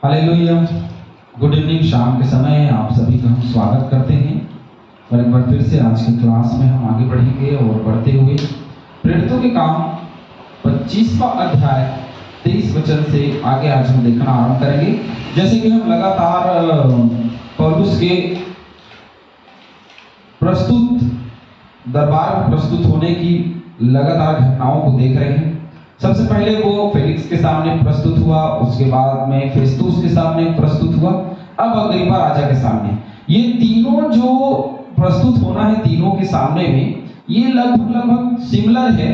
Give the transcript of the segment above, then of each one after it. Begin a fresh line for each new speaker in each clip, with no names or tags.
Hallelujah. Good evening. शाम के समय आप सभी का हम स्वागत करते हैं और एक बार फिर से आज की क्लास में हम आगे बढ़ेंगे और बढ़ते हुए प्रेरितों के काम 25वां अध्याय 23 वचन से आगे आज हम देखना आरंभ करेंगे। जैसे कि हम लगातार पौलुस के दरबार में प्रस्तुत होने की लगातार घटनाओं को देख रहे हैं। सबसे पहले वो फेलिक्स के सामने प्रस्तुत हुआ, उसके बाद में फेस्तुस के सामने प्रस्तुत हुआ, अब अग्रिप्पा राजा के सामने। ये तीनों जो प्रस्तुत होना है तीनों के सामने में, ये लगभग सिमिलर है।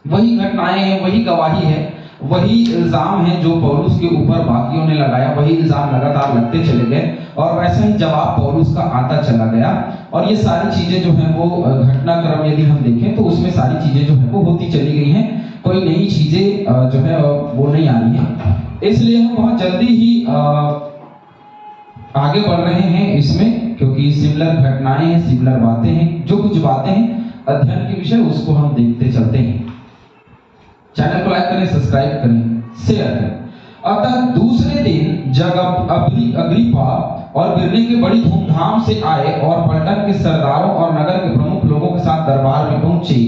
वही घटनाएं हैं, वही गवाही है, वही इल्जाम है जो पौलुस के ऊपर बाकियों ने लगाया, वही इल्जाम लगातार लगते चले गए और वैसा ही जवाब पौलुस का आता चला गया। और ये सारी चीजें जो है वो घटनाक्रम यदि हम देखें तो उसमें सारी चीजें जो है वो होती चली गई हैं, कोई नई चीजें जो है वो नहीं आ रही है। इसलिए हम बहुत जल्दी ही आगे बढ़ रहे हैं इसमें, क्योंकि सिमिलर घटनाएं हैं, सिमिलर बातें हैं। जो कुछ बातें हैं अध्ययन के विषय उसको हम देखते चलते हैं। चैनल को लाइक करें, सब्सक्राइब करें, शेयर करें। अतः दूसरे दिन जब अग्रिप्पा और बिरनीके बड़ी धूमधाम से आए और पलटन के सरदारों और नगर के प्रमुख लोगों के साथ दरबार में पहुंचे,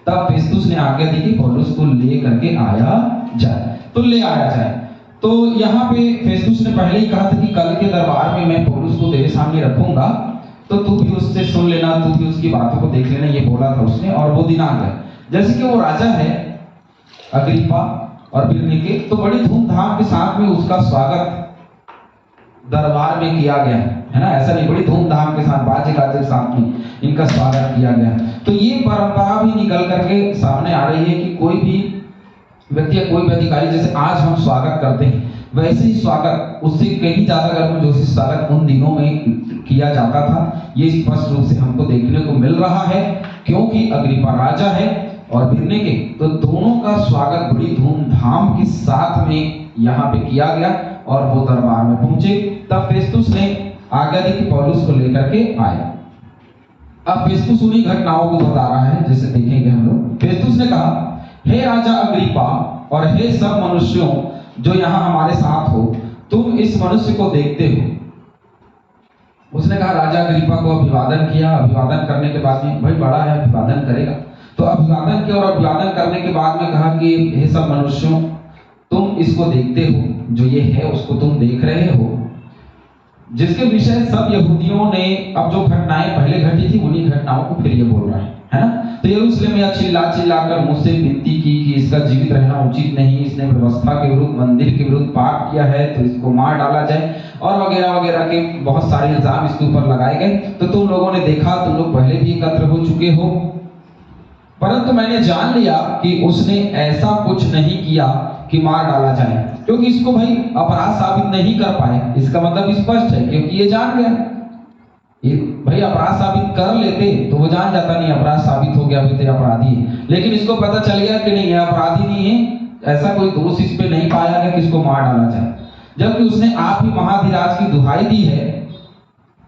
तब फेस्तुस ने आज्ञा दी कि पौलुस को ले करके आया जाए। तो ले आया जाए, तो यहाँ पे फेस्तुस ने पहले ही कहा था कि कल के दरबार में मैं पौलुस को तेरे सामने रखूंगा, तो तू भी उससे सुन लेना, तू भी उसकी बातों को देख लेना, ये बोला था उसने। और वो दिन आ गया। जैसे कि वो राजा है अग्रिप्पा और बिरनीके, तो बड़ी धूमधाम के साथ में उसका स्वागत दरबार में किया गया है ना। ऐसा नहीं, बड़ी धूमधाम के साथ बाजे गाजे के साथ में इनका स्वागत किया गया। तो ये परंपरा भी निकल करके सामने आ रही है कि कोई भी व्यक्ति या कोई भी अधिकारी, जैसे आज हम स्वागत करते हैं, वैसे ही स्वागत उससे कहीं ज्यादा गर्मजोशी स्वागत उन दिनों में किया जाता था। ये स्पष्ट रूप से हमको देखने को मिल रहा है, क्योंकि अग्रिप्पा राजा है और बिरनीके, तो दोनों का स्वागत बड़ी धूमधाम के साथ में यहाँ पे किया गया और वो दरबार में पहुंचे। तब फेस्तुस ने आज्ञा दी कि पौलुस को लेकर के आए। अब फेस्तुस उन्हीं घटनाओं को बता रहा है जैसे देखेंगे हम लोग। फेस्तुस ने कहा, हे राजा अग्रिप्पा और हे सब मनुष्यों जो यहाँ हमारे साथ हो, तुम इस मनुष्य को देखते हो। उसने कहा, राजा अग्रिप्पा को अभिवादन किया। अभिवादन करने के बाद में, भाई बड़ा है अभिवादन करेगा, तो अभिवादन किया और अभिवादन करने के बाद में कहा कि हे सब मनुष्यों तुम इसको देखते हो, जो ये है उसको तुम देख रहे हो, जिसके विषय सब यहूदियों ने अब जो घटनाएं पहले घटी थी उन्हीं घटनाओं को फिर ये बोल रहा है ना। तो यरूशलेम में चिल्ला कर मुझसे विनती की कि इसका जीवित रहना उचित नहीं, इसने व्यवस्था के विरुद्ध, मंदिर के विरुद्ध पाप किया है, तो इसको मार डाला जाए, और वगैरह वगैरह के बहुत सारे इल्जाम इसके ऊपर लगाए गए। तो तुम लोगों ने देखा, तुम लोग पहले भी एकत्र हो चुके हो, परंतु मैंने जान लिया कि उसने ऐसा कुछ नहीं किया कि मार डाला जाए, क्योंकि इसको भाई अपराध साबित नहीं कर पाए। इसका मतलब स्पष्ट है, क्योंकि ये जान गया। ये भाई अपराध साबित कर लेते तो वो जान जाता नहीं अपराध साबित हो गया, भाई अपराधी है, लेकिन इसको पता चल गया कि नहीं, यह अपराधी नहीं है, ऐसा कोई दोष इस पे नहीं पाया गया कि इसको मार डाला जाए। जबकि उसने आप ही महाधिराज की दुहाई दी है,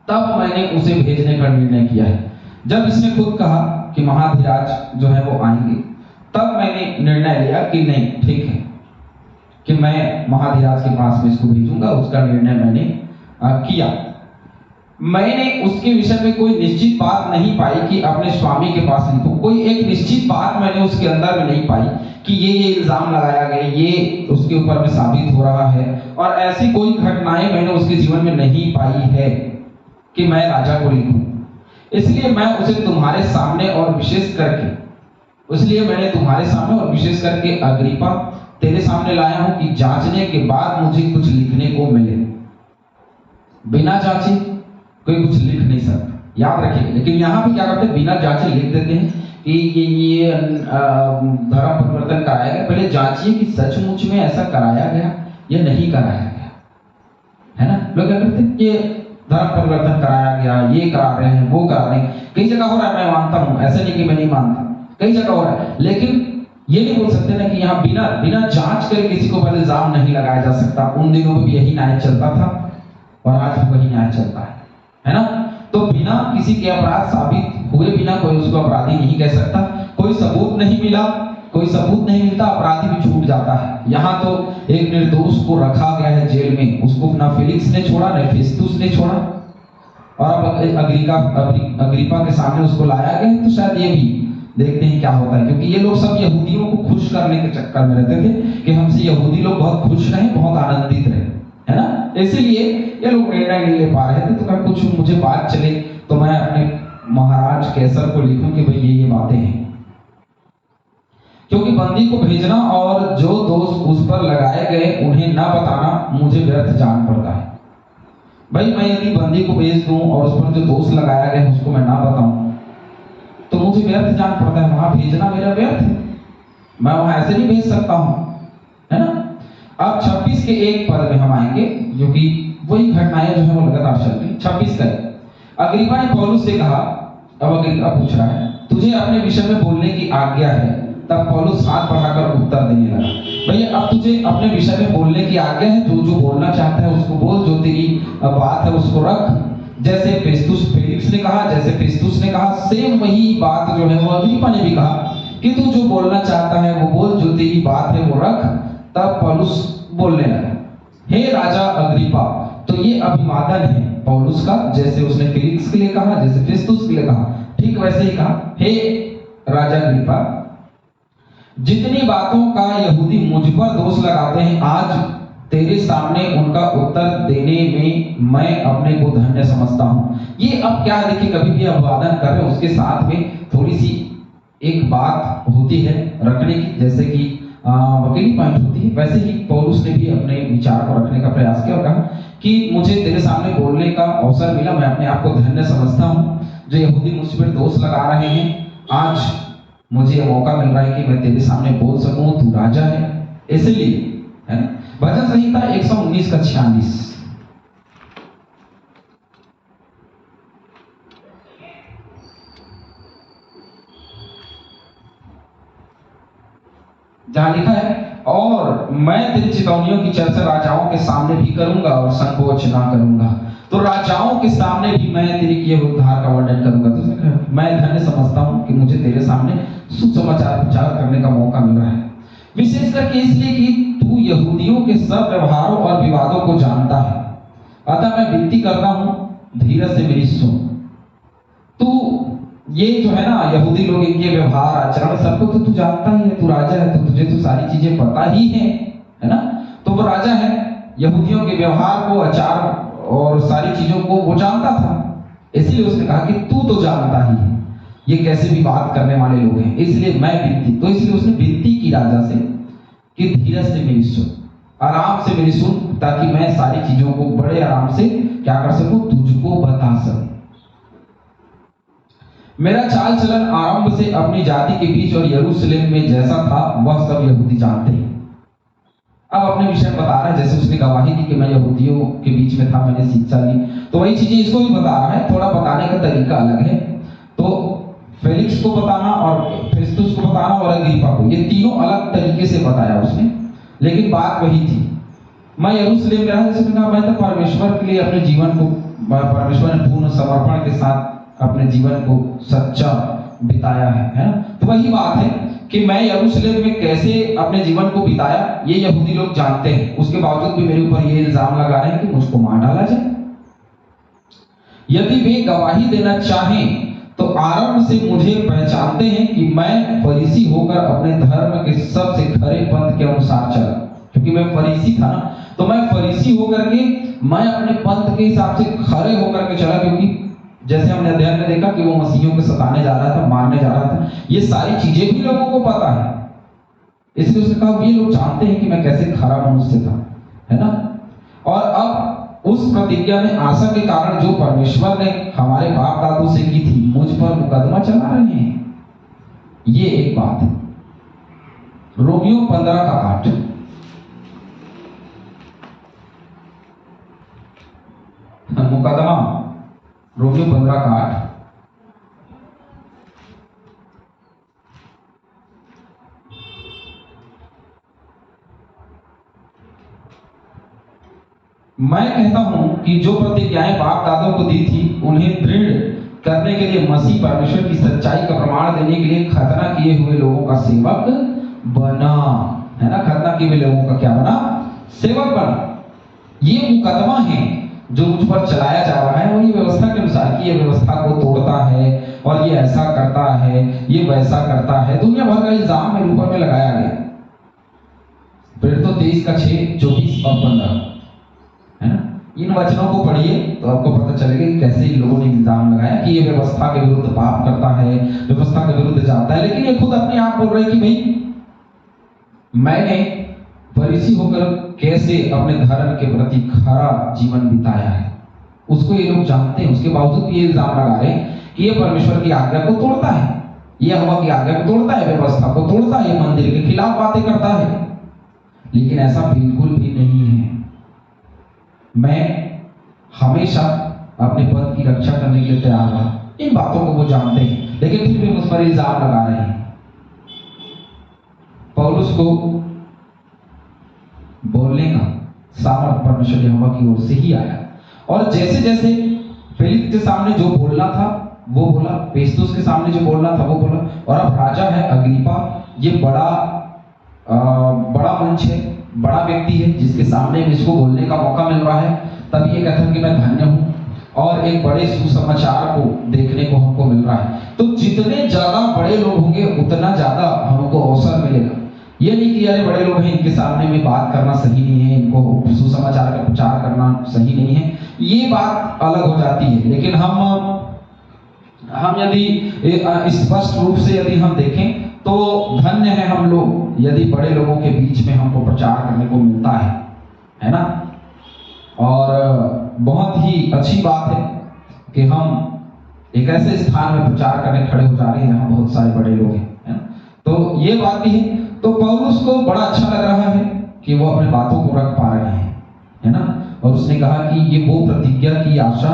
तब मैंने उसे भेजने का निर्णय किया है। जब इसने खुद कहा कि महाधिराज जो है वो आएंगे, तब मैंने निर्णय लिया कि नहीं, ठीक है कि मैं महाधिराज के पास में इसको भेजूंगा। उसका निर्णय मैंने किया। मैंने उसके विषय में कोई निश्चित बात नहीं पाई कि अपने स्वामी के पास लिखूं। कोई एक निश्चित बात मैंने उसके अंदर में नहीं पाई कि ये इल्जाम लगाया गया, ये उसके ऊपर में साबित हो रहा है, और ऐसी कोई घटनाएं मैंने उसके जीवन में नहीं पाई है कि मैं राजा को लिखूं। इसलिए मैं उसे तुम्हारे सामने और विशेष करके, इसलिए मैंने तुम्हारे सामने और विशेष करके अग्रिप्पा तेरे सामने लाया हूं कि जांचने के बाद मुझे कुछ लिखने को मिले। बिना जांचे कोई कुछ लिख नहीं सकता, याद रखिए। लेकिन यहाँ पे क्या करते हैं, बिना जांचे लिख देते हैं कि ये धर्म परिवर्तन कराया गया। पहले जांचिए कि सचमुच में ऐसा कराया गया या नहीं कराया गया, है ना। लोग क्या करते हैं, ये धर्म परिवर्तन कराया गया, ये करा रहे हैं, वो करा रहे हैं। कई जगह हो रहा है, मैं मानता हूँ, ऐसा नहीं कि मैं नहीं मानता, कई जगह हो रहा है। लेकिन ये नहीं बोल सकते ना कि यहाँ बिना जांच कर किसी को पर इल्जाम नहीं लगाया जा सकता। उन दिनों में भी यही न्याय चलता था और आज भी वही न्याय चलता है ना। तो बिना किसी के अपराध साबित हुए बिना कोई उसको अपराधी नहीं कह सकता। कोई सबूत नहीं मिला कोई सबूत नहीं मिलता, अपराधी भी छूट जाता है। यहाँ तो एक निर्दोष को रखा गया है जेल में, उसको ना फेलिक्स ने छोड़ा ना फेस्तुस ने छोड़ा, और अब अग्रिपा के सामने उसको लाया गया है। तो शायद ये भी देखते हैं क्या होता है, क्योंकि ये लोग सब यहूदियों को खुश करने के चक्कर में रहते थे कि हमसे यहूदी लोग बहुत खुश रहे, बहुत आनंदित रहे, है ना। इसीलिए ये लोग निर्णय नहीं ले पा रहे थे। तो क्या कुछ मुझे बात चले तो मैं अपने महाराज कैसर को लिखूं कि भाई ये बातें हैं, क्योंकि बंदी को भेजना और जो दोष उस पर लगाए गए उन्हें ना बताना मुझे व्यर्थ जान पड़ता है। भाई मैं यदि बंदी को भेज दूं और उस पर जो दोष लगाया गया उसको मैं ना बताऊं तो मुझे व्यर्थ जान पड़ता है, वहां भेजना मेरा व्यर्थ है, मैं वहां ऐसे नहीं भेज सकता हूं, है ना। अब 26 के 1 पद में हम आएंगे, जो कि वही घटनाएं जो है वो लगातार चल रही। 26 का अग्रिपा ने पौलुस से कहा, अब अग्रिपा पूछ रहा है तुझे अपने विषय में बोलने की आज्ञा है। तब पौलुस हाथ बढ़ाकर उत्तर देने लगा, भैया अब तुझे अपने विषय में बोलने की आज्ञा है, जो जो बोलना चाहता है उसको बोल, जो तेरी बात है उसको रख। जैसे फेलिक्स ने कहा, जैसे फेस्तुस ने कहा, सेम वही बात जो है वो अग्रिपा ने भी कहा कि तू जो बोलना चाहता है वो बोल, जो तेरी बात है वो रख। तब पौलुस बोलने लगा, हे राजा अग्रिपा। तो ये अभिवादन है पौलुस का, जैसे उसने फेलिक्स के लिए कहा, जैसे फेस्तुस के लिए कहा, ठीक वैसे ही कहा, हे राजा अग्रिपा, जितनी बातों का यहूदी मुझ पर दोष लगाते हैं, आज तेरे सामने उनका उत्तर देने में मैं अपने को धन्य समझता हूं। ये अब क्या देखिए, कभी भी अभिवादन कर रहे हैं उसके साथ में थोड़ी सी एक बात होती है रखने की, जैसे कि वकीली पॉइंट होती है, वैसे ही पौलुस ने भी अपने विचार को रखने का प्रयास किया और कहा कि मुझे तेरे सामने बोलने का अवसर मिला, मैं अपने आप को धन्य समझता हूं। जो यहूदी मुझ पर दोष लगा रहे हैं, आज मुझे यह मौका मिल रहा है कि मैं तेरे सामने बोल सकूं, तू राजा है, इसलिए, है ना। भजन संहिता 119 का 46। जहां लिखा है, और मैं तेरी चितौनियों की चर्चा राजाओं के सामने भी करूंगा और संकोच ना करूंगा। तो राजाओं के सामने भी मैं तेरे किए हुए उद्धार का वर्णन करूंगा। तो मैं धन्य समझता हूं कि मुझे तेरे सामने सुसमाचार प्रचार करने का मौका मिल रहा है, विशेष करके इसलिए कि तू यहूदियों के सब व्यवहारों और विवादों को जानता है। अतः मैं विनती करता हूं, धीरज से मेरी सुन। तू ये जो है ना, यहूदी लोग इनके व्यवहार आचरण सबको तो तू जानता ही है, तू राजा है तो तुझे तो सारी चीजें पता ही है ना। तो वो राजा है, यहूदियों के व्यवहार को, आचार और सारी चीजों को वो जानता था, इसलिए उसने कहा कि तू तो जानता ही है ये कैसे भी बात करने वाले लोग हैं, इसलिए मैं विनती, तो इसलिए उसने विनती की राजा से कि धीरज से मेरी सुन, आराम से मेरी सुन, ताकि मैं सारी चीजों को बड़े आराम से क्या कर सकूं, तुझको बता सकूं। मेरा चाल चलन आरंभ से अपनी जाति के बीच और यरूशलेम में जैसा था वह सब यहूदी जानते हैं। अब अपने विषय में बता रहा है, जैसे उसने गवाही दी कि मैं यहूदियों के बीच में था, मैंने शिक्षा ली, तो वही चीजें इसको भी बता रहा है, थोड़ा बताने का तरीका अलग है। तो फेलिक्स को बताना और फेस्तुस को बताना और अग्रिपा को, ये तीनों अलग तरीके से बताया उसने, लेकिन बात वही थी। मैं यरूशलेम में रहा, जैसे कहा मैं तो परमेश्वर के लिए अपने जीवन को, परमेश्वर ने पूर्ण समर्पण के साथ अपने जीवन को सच्चा बिताया है ना। तो वही बात है कि मैं यरूशलेम में कैसे अपने जीवन को बिताया, ये यहूदी लोग जानते हैं। उसके बावजूद भी मेरे ऊपर ये इल्जाम लगा रहे हैं कि मुझको मार डाला जाए। यदि वे गवाही देना चाहें तो आरंभ से मुझे पहचानते हैं कि मैं फरीसी होकर अपने धर्म के सबसे खरे पंथ के अनुसार चला, क्योंकि मैं फरीसी था ना, तो मैं फरीसी होकर के मैं अपने पंथ के हिसाब से खरे होकर के चला, क्योंकि जैसे हमने अध्ययन में देखा कि वो मसीहियों को सताने जा रहा था, मारने जा रहा था, ये सारी चीजें भी लोगों को पता है, इसलिए उसने कहा ये लोग जानते हैं कि मैं कैसे खरा मनुष्य था, है ना। और अब उस प्रतिज्ञा में आशा के कारण जो परमेश्वर ने हमारे बाप दादों से की थी, मुझ पर मुकदमा चला रहे हैं, ये एक बात है। रोमियो 15 का 8। मुकदमा रोमियो 15 का 8। मैं कहता हूं कि जो प्रतिज्ञाएं बाप दादों को दी थी उन्हें दृढ़ करने के लिए मसीह परमेश्वर की सच्चाई का प्रमाण देने के लिए खतना किए हुए लोगों का सेवक बना, है ना, खतना किए हुए लोगों का क्या बना, सेवक बना। ये मुकदमा है जो मुझ पर चलाया जा रहा है, और ये व्यवस्था के अनुसार कि ये व्यवस्था को तोड़ता है और ये ऐसा करता है, ये वैसा करता है, दुनिया भर का इल्जाम मेरे ऊपर में लगाया गया। फिर तो 23 का 6, 24 और 15, है ना, इन वचनों को पढ़िए तो आपको पता चलेगा कि कैसे इन लोगों ने इल्जाम लगाया कि ये व्यवस्था के विरुद्ध पाप करता है, व्यवस्था के विरुद्ध जाता है। लेकिन ये खुद अपने आप बोल रहे कि भाई मैंने फरीसी होकर कैसे अपने धर्म के प्रति खरा जीवन बिताया है, उसको ये लोग जानते हैं। उसके बावजूद भी ये इल्जाम लगा रहे हैं कि ये परमेश्वर की आज्ञा को तोड़ता है, ये हवा की आज्ञा को तोड़ता है, व्यवस्था को तोड़ता है, ये मंदिर के खिलाफ बातें करता है। लेकिन ऐसा बिल्कुल भी नहीं है। मैं हमेशा अपने पद की रक्षा करने के लिए तैयार रहा। इन बातों को वो जानते हैं, लेकिन फिर भी मुझ पर इल्जाम लगा रहे हैं। पौलुस को बोलने का सामर्थ परमेश्वर यहोवा की ओर से ही आया, और जैसे जैसे फेलिक्स के सामने जो बोलना था वो बोला, फेस्तुस के सामने जो बोलना था वो बोला, और अब राजा है अग्रिप्पा, ये बड़ा मंच है, बड़ा व्यक्ति है जिसके सामने इसको बोलने का मौका मिल रहा है। तभी ये कहता हूं कि मैं धन्य हूं, और एक बड़े सुसमाचार को देखने को हमको मिल रहा है। तो जितने ज्यादा बड़े लोग होंगे उतना ज्यादा हमको अवसर मिलेगा। ये नहीं कि अरे बड़े लोग हैं, इनके सामने में बात करना सही नहीं है, इनको सुसमाचार का प्रचार करना सही नहीं है, ये बात अलग हो जाती है। लेकिन हम यदि स्पष्ट रूप से यदि हम देखें तो धन्य है हम लोग यदि बड़े लोगों के बीच में हमको प्रचार करने को मिलता है ना। और बहुत ही अच्छी बात है कि हम एक ऐसे स्थान में प्रचार करने खड़े हो जा रहे हैं जहां बहुत सारे बड़े लोग हैं, है ना। तो ये बात भी है। तो पौलुस को बड़ा अच्छा लग रहा है कि वो अपने बातों को रख पा रहे हैं, है ना। और उसने कहा कि ये वो प्रतिज्ञा की आशा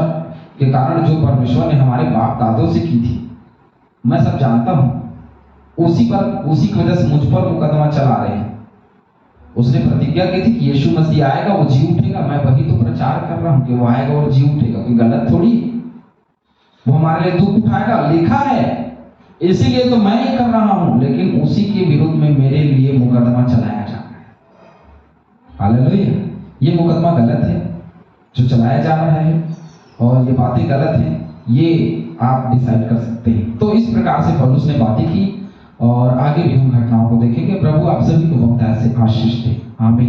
के कारण जो परमेश्वर ने हमारे बाप दादों से की थी, मैं सब जानता हूं, उसी की वजह से मुझ पर मुकदमा चला रहे हैं। उसने प्रतिज्ञा की थी कि यीशु मसीह आएगा, वो जी उठेगा। मैं वही तो प्रचार कर रहा हूं कि वो आएगा और जी उठेगा। कोई गलत थोड़ी, वो हमारे लिए दुख उठाएगा, लिखा है, इसीलिए तो मैं ही कर रहा हूं। लेकिन उसी के विरुद्ध में मेरे लिए मुकदमा चलाया जा रहा है। हालेलुया। ये मुकदमा गलत है जो चलाया जा रहा है, और ये बातें गलत हैं, ये आप डिसाइड कर सकते हैं। तो इस प्रकार से पौलुस ने बातें की, और आगे भी हम घटनाओं को देखेंगे। प्रभु आप सभी को बहुत ऐसे आशीष दे। आमीन।